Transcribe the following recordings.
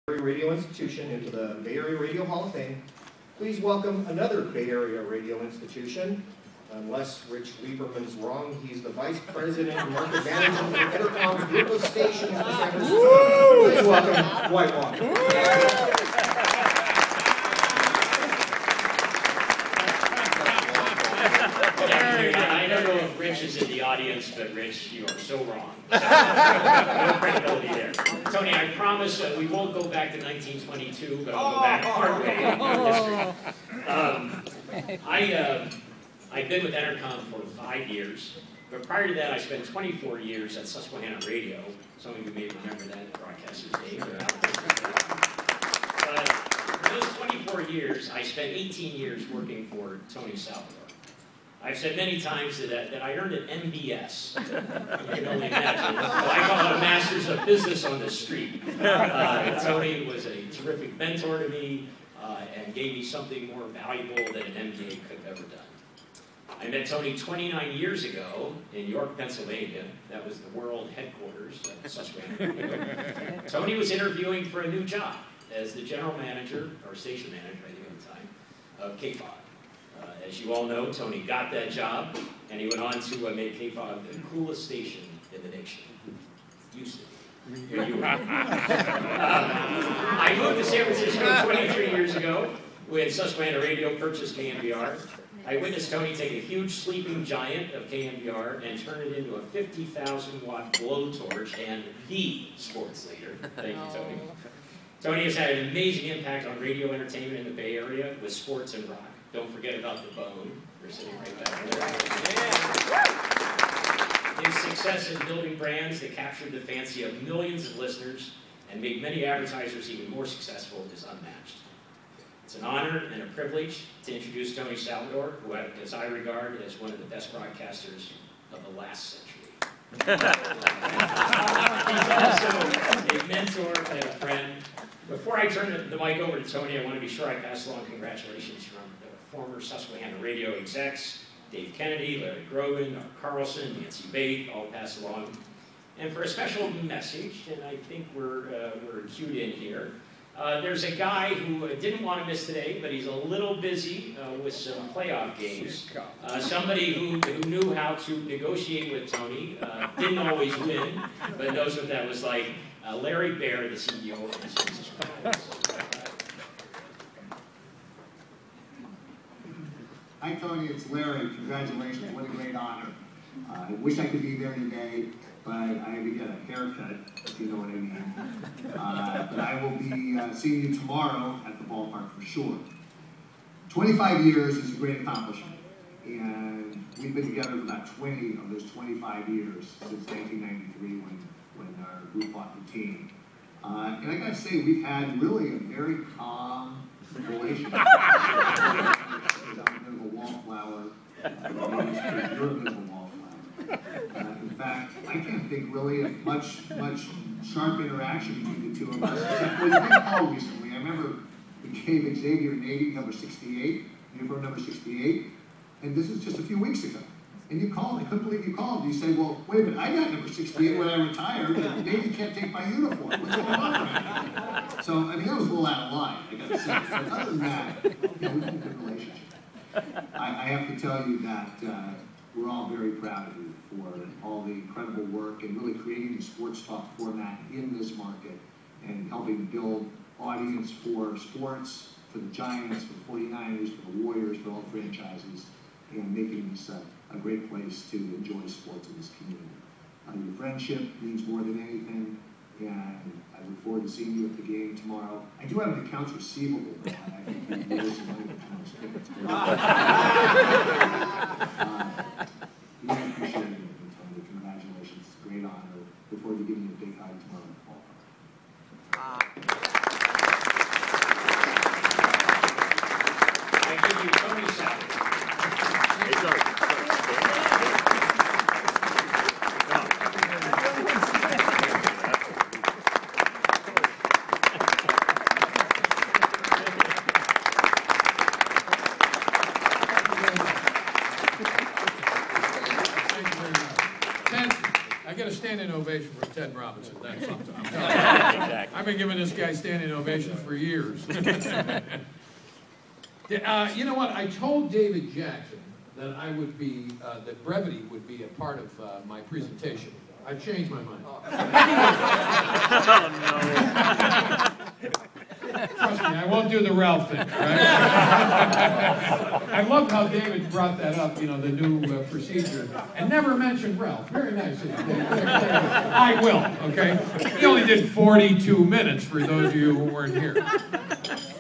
Radio institution into the Bay Area Radio Hall of Fame. Please welcome another Bay Area radio institution. Unless Rich Lieberman's wrong, he's the Vice President and Market Manager for Entercom's group of stations in San Francisco. Please welcome Dwight Walker. I don't know if Rich is in the audience, but Rich, you are so wrong. No credibility there. Tony, I promise we won't go back to 1922, but I'll go back partway in your history. I've been with Entercom for 5 years, but prior to that, I spent 24 years at Susquehanna Radio. Some of you may remember that Broadcasters Day. But for those 24 years, I spent 18 years working for Tony Salvador. I've said many times that I earned an MBS. You can only imagine. But I call it a Master's of Business on the Street. Tony was a terrific mentor to me and gave me something more valuable than an MBA could have ever done. I met Tony 29 years ago in York, Pennsylvania. That was the world headquarters of Susquehanna. Tony was interviewing for a new job as the general manager, or station manager, I think at the time, of KFOG. As you all know, Tony got that job, and he went on to make KFOG the coolest station in the nation. Used to be. Here you are. I moved to San Francisco 23 years ago when Susquehanna Radio purchased KMBR. I witnessed Tony take a huge sleeping giant of KMBR and turn it into a 50,000-watt blowtorch and the sports leader. Thank you, Tony. Tony has had an amazing impact on radio entertainment in the Bay Area with sports and rock. Don't forget about the Bone. We're sitting right back there. His success in building brands that captured the fancy of millions of listeners and made many advertisers even more successful is unmatched. It's an honor and a privilege to introduce Tony Salvador, who, as I regard, as one of the best broadcasters of the last century. He's also a mentor and a friend. Before I turn the mic over to Tony, I want to be sure I pass along congratulations from the former Susquehanna Radio execs, Dave Kennedy, Larry Grogan, Art Carlson, Nancy Bate, all pass along. And for a special message, and I think we're cued in here, there's a guy who didn't want to miss today, but he's a little busy with some playoff games. Somebody who knew how to negotiate with Tony, didn't always win, but knows what that was like. Larry Baer, the CEO of San Francisco. Hi Tony, it's Larry. Congratulations, what a great honor. I wish I could be there today, but I had to get a haircut, if you know what I mean. But I will be seeing you tomorrow at the ballpark for sure. 25 years is a great accomplishment, and we've been together for about 20 of those 25 years, since 1993 when our group bought the team. And I gotta say, we've had really a very calm relationship. I'm a bit of a wallflower. You're a bit of a wallflower. In fact, I can't think really of much sharp interaction between the two of us. Except for the big call recently. I remember we gave Xavier Nady number 68, uniform number 68, and this is just a few weeks ago. And you called, I couldn't believe you called. You say, well, wait a minute, I got number 68 when I retired, and Nady can't take my uniform. What's going on right now? So, I mean, that was a little out of line, I gotta say. But other than that, we've had a good relationship. I have to tell you that we're all very proud of you for all the incredible work and really creating the sports talk format in this market and helping build audience for sports, for the Giants, for the 49ers, for the Warriors, for all franchises, and making this a great place to enjoy sports in this community. Your friendship means more than anything, and I look forward to seeing you at the game tomorrow. I do have an accounts receivable, but I think you can raise some money with those tickets. Really appreciate it, Tony. Congratulations. It's a great honor. Look forward to giving you a big hug tomorrow at the ballpark. I give you Tony Salvador. I get a standing ovation for Ted Robinson. That's something. I'm telling you. I've been giving this guy standing ovations for years. You know what? I told David Jackson that I would be, that brevity would be a part of my presentation. I've changed my mind. Trust me, I won't do the Ralph thing, all right? I love how David brought that up, you know, the new procedure, and never mentioned Ralph. Very nice. I will, okay? He only did 42 minutes for those of you who weren't here.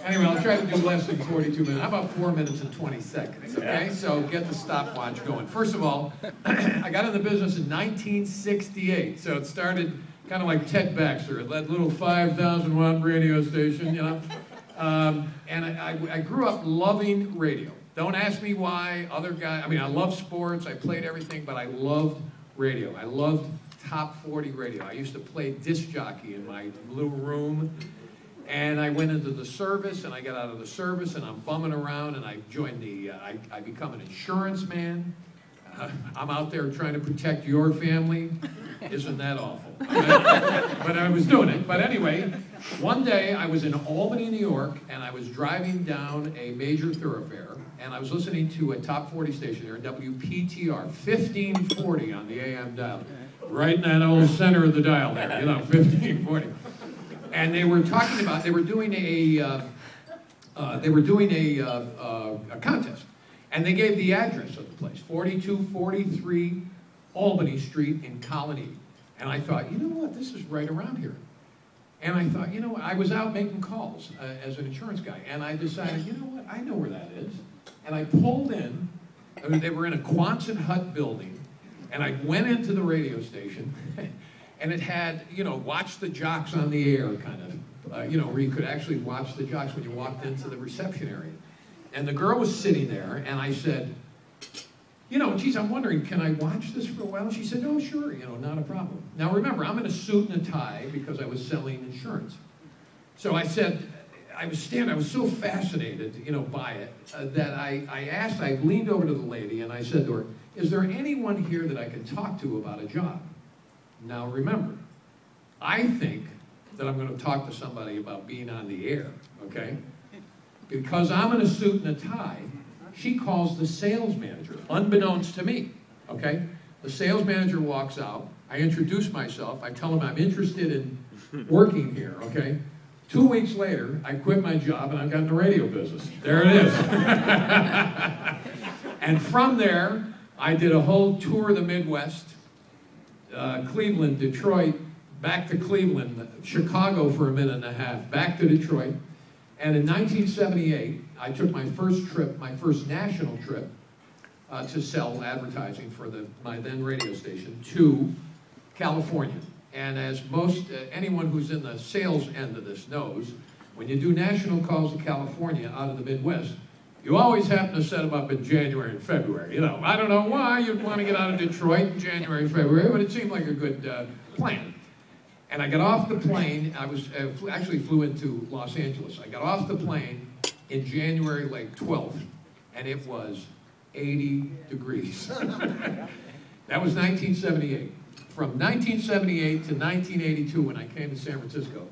Anyway, I'll try to do less than 42 minutes. How about 4 minutes and 20 seconds, okay? So get the stopwatch going. First of all, I got in the business in 1968, so it started kind of like Ted Baxter at that little 5,000-watt radio station, you know. And I grew up loving radio. Don't ask me why. Other guys, I mean, I love sports. I played everything, but I loved radio. I loved top 40 radio. I used to play disc jockey in my little room. And I went into the service, and I got out of the service, and I'm bumming around, and I joined the, I become an insurance man. I'm out there trying to protect your family. Isn't that awful? But I was doing it. But anyway, one day I was in Albany, New York, and I was driving down a major thoroughfare, and I was listening to a top 40 station there, WPTR, 1540 on the AM dial. Right in that old center of the dial there, you know, 1540. And they were talking about, they were doing a contest. And they gave the address of the place, 4243 Albany Street in Colony. And I thought, you know what, this is right around here. And I thought, you know what, I was out making calls as an insurance guy. And I decided, you know what, I know where that is. And I pulled in, I mean, they were in a Quonset hut building. And I went into the radio station. And it had, you know, watch the jocks on the air kind of, you know, where you could actually watch the jocks when you walked into the reception area. And the girl was sitting there, and I said, you know, geez, I'm wondering, can I watch this for a while? She said, oh, sure, you know, not a problem. Now, remember, I'm in a suit and a tie because I was selling insurance. So I said, I was so fascinated, you know, by it, that I leaned over to the lady, and I said to her, is there anyone here that I can talk to about a job? Now, remember, I think that I'm going to talk to somebody about being on the air, okay? Because I'm in a suit and a tie, she calls the sales manager, unbeknownst to me, okay? The sales manager walks out, I introduce myself, I tell him I'm interested in working here, okay? 2 weeks later, I quit my job and I got in the radio business. There it is. And from there, I did a whole tour of the Midwest, Cleveland, Detroit, back to Cleveland, Chicago for a minute and a half, back to Detroit. And in 1978, I took my first trip, my first national trip, to sell advertising for my then radio station to California. And as most, anyone who's in the sales end of this knows, when you do national calls to California out of the Midwest, you always happen to set them up in January and February. You know, I don't know why you'd want to get out of Detroit in January, February, but it seemed like a good plan. And I got off the plane. I was actually flew into Los Angeles. I got off the plane in January, like 12th, and it was 80 degrees. That was 1978. From 1978 to 1982, when I came to San Francisco,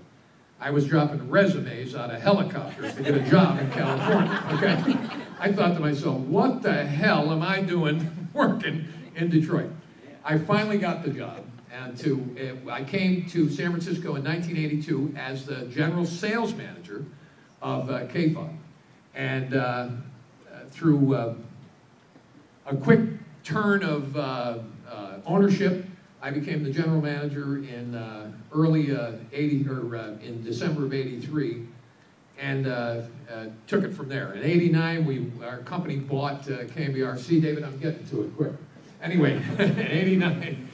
I was dropping resumes out of helicopters to get a job in California, okay? I thought to myself, what the hell am I doing working in Detroit? I finally got the job, and I came to San Francisco in 1982 as the general sales manager of KFOG. And through a quick turn of ownership, I became the general manager in in December of '83, and took it from there. In '89, our company bought KBR. See, David, I'm getting to it quick. Anyway, in '89,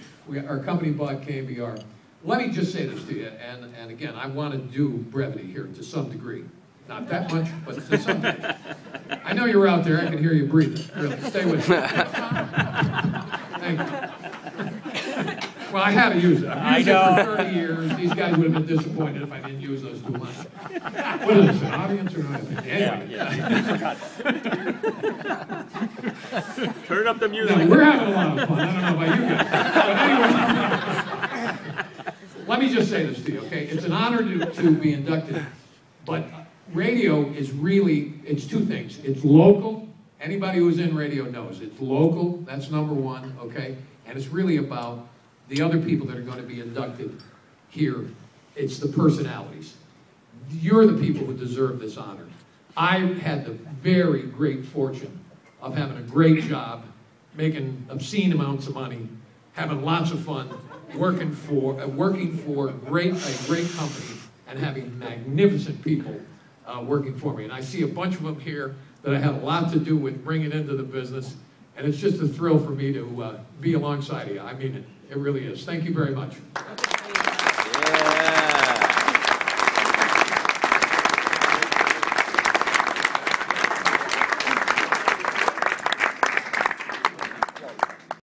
our company bought KBR. Let me just say this to you, and again, I want to do brevity here to some degree. Not that much, but to some degree. I know you're out there. I can hear you breathing. Really, stay with me. Thank you. Well, I had to use it. I've used it for 30 years. These guys would have been disappointed if I didn't use those too much. What is this, an audience or not? Anyway. Yeah. Turn up the music. No, we're having a lot of fun. I don't know about you guys. But anyway, let me just say this to you, okay? It's an honor to be inducted, but radio is really, it's two things. It's local. Anybody who's in radio knows it's local. That's number one, okay? And it's really about the other people that are going to be inducted here. It's the personalities. You're the people who deserve this honor. I had the very great fortune of having a great job, making obscene amounts of money, having lots of fun, working for a great company, and having magnificent people working for me. And I see a bunch of them here that I had a lot to do with bringing into the business, and it's just a thrill for me to be alongside of you. I mean it. It really is. Thank you very much.